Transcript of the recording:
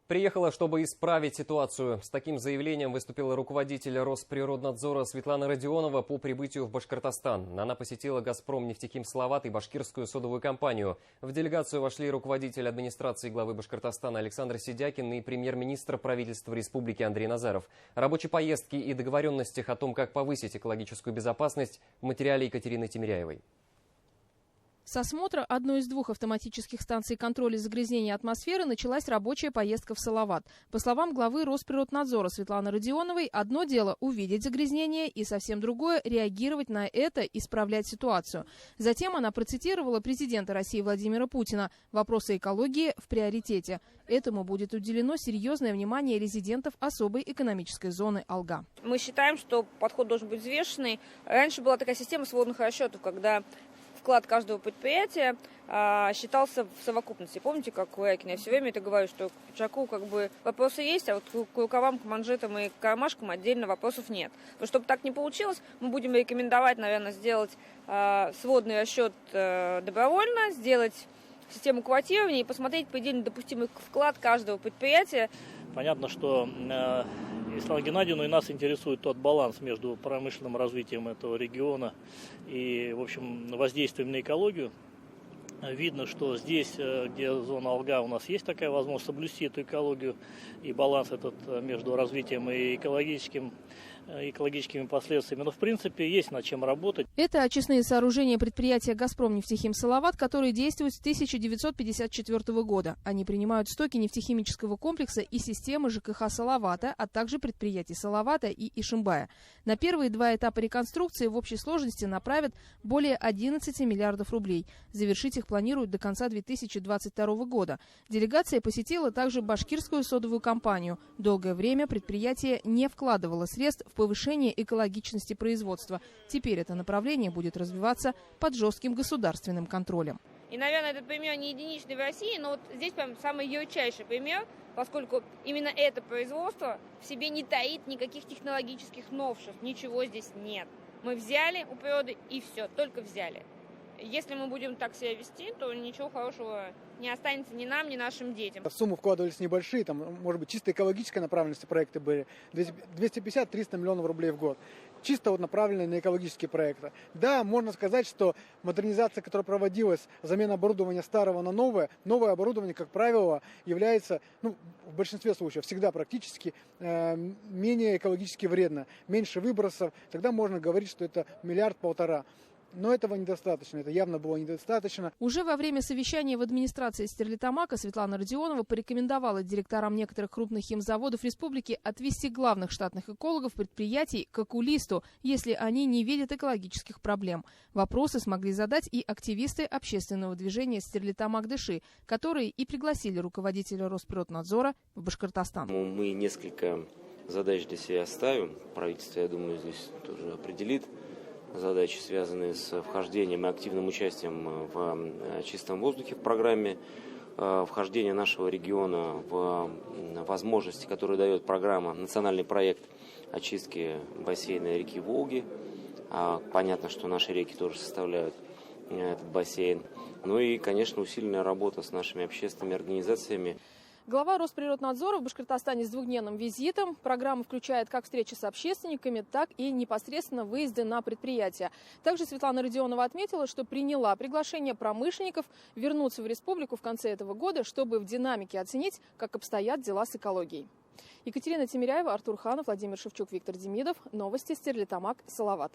Приехала, чтобы исправить ситуацию. С таким заявлением выступила руководитель Росприроднадзора Светлана Родионова по прибытию в Башкортостан. Она посетила «Газпром» нефтехим «Салават» и башкирскую содовую компанию. В делегацию вошли руководитель администрации главы Башкортостана Александр Сидякин и премьер-министр правительства республики Андрей Назаров. О рабочей поездке и договоренностях о том, как повысить экологическую безопасность, в материале Екатерины Тимиряевой. С осмотра одной из двух автоматических станций контроля загрязнения атмосферы началась рабочая поездка в Салават. По словам главы Росприроднадзора Светланы Родионовой, одно дело увидеть загрязнение и совсем другое – реагировать на это и исправлять ситуацию. Затем она процитировала президента России Владимира Путина: «Вопросы экологии в приоритете». Этому будет уделено серьезное внимание резидентов особой экономической зоны Алга. Мы считаем, что подход должен быть взвешенный. Раньше была такая система сводных расчетов, когда вклад каждого предприятия считался в совокупности. Помните, как у Райкина? Я все время это говорю, что к пиджаку вопросы есть, а вот к рукавам, к манжетам и к кармашкам отдельно вопросов нет. Но чтобы так не получилось, мы будем рекомендовать, наверное, сделать сводный расчет добровольно, сделать систему квотирования и посмотреть предельно допустимый вклад каждого предприятия. Понятно, что Светлана Геннадьевна, и нас интересует тот баланс между промышленным развитием этого региона и, в общем, воздействием на экологию. Видно, что здесь, где зона Алга, у нас есть такая возможность соблюсти эту экологию и баланс этот между развитием и экологическими последствиями. Но, в принципе, есть над чем работать. Это очистные сооружения предприятия «Газпром» нефтехим «Салават», которые действуют с 1954 года. Они принимают стоки нефтехимического комплекса и системы ЖКХ «Салавата», а также предприятий «Салавата» и Ишимбая. На первые два этапа реконструкции в общей сложности направят более 11 миллиардов рублей. Завершить их планируют до конца 2022 года. Делегация посетила также башкирскую содовую компанию. Долгое время предприятие не вкладывало средств в повышение экологичности производства. Теперь это направление будет развиваться под жестким государственным контролем. И, наверное, этот пример не единичный в России, но вот здесь прям самый ярчайший пример, поскольку именно это производство в себе не таит никаких технологических новшеств. Ничего здесь нет. Мы взяли у природы и все, только взяли. Если мы будем так себя вести, то ничего хорошего не останется ни нам, ни нашим детям. В сумму вкладывались небольшие, там, может быть, чисто экологической направленности проекты были, 250-300 миллионов рублей в год. Чисто вот направленные на экологические проекты. Да, можно сказать, что модернизация, которая проводилась, замена оборудования старого на новое оборудование, как правило, является, в большинстве случаев, всегда практически менее экологически вредно, меньше выбросов. Тогда можно говорить, что это 1-1,5 миллиарда. Но этого недостаточно, это явно было недостаточно. Уже во время совещания в администрации Стерлитамака Светлана Родионова порекомендовала директорам некоторых крупных химзаводов республики отвести главных штатных экологов предприятий к окулисту, если они не видят экологических проблем. Вопросы смогли задать и активисты общественного движения Стерлитамак-Дыши, которые и пригласили руководителя Росприроднадзора в Башкортостан. Мы несколько задач для себя ставим. Правительство, я думаю, здесь тоже определит задачи, связанные с вхождением и активным участием в чистом воздухе в программе, вхождение нашего региона в возможности, которые дает программа, национальный проект очистки бассейна реки Волги. Понятно, что наши реки тоже составляют этот бассейн. Ну и, конечно, усиленная работа с нашими общественными организациями. Глава Росприроднадзора в Башкортостане с двухдневным визитом. Программа включает как встречи с общественниками, так и непосредственно выезды на предприятия. Также Светлана Родионова отметила, что приняла приглашение промышленников вернуться в республику в конце этого года, чтобы в динамике оценить, как обстоят дела с экологией. Екатерина Тимиряева, Артур Ханов, Владимир Шевчук, Виктор Демидов. Новости Стерлитамак, Салават.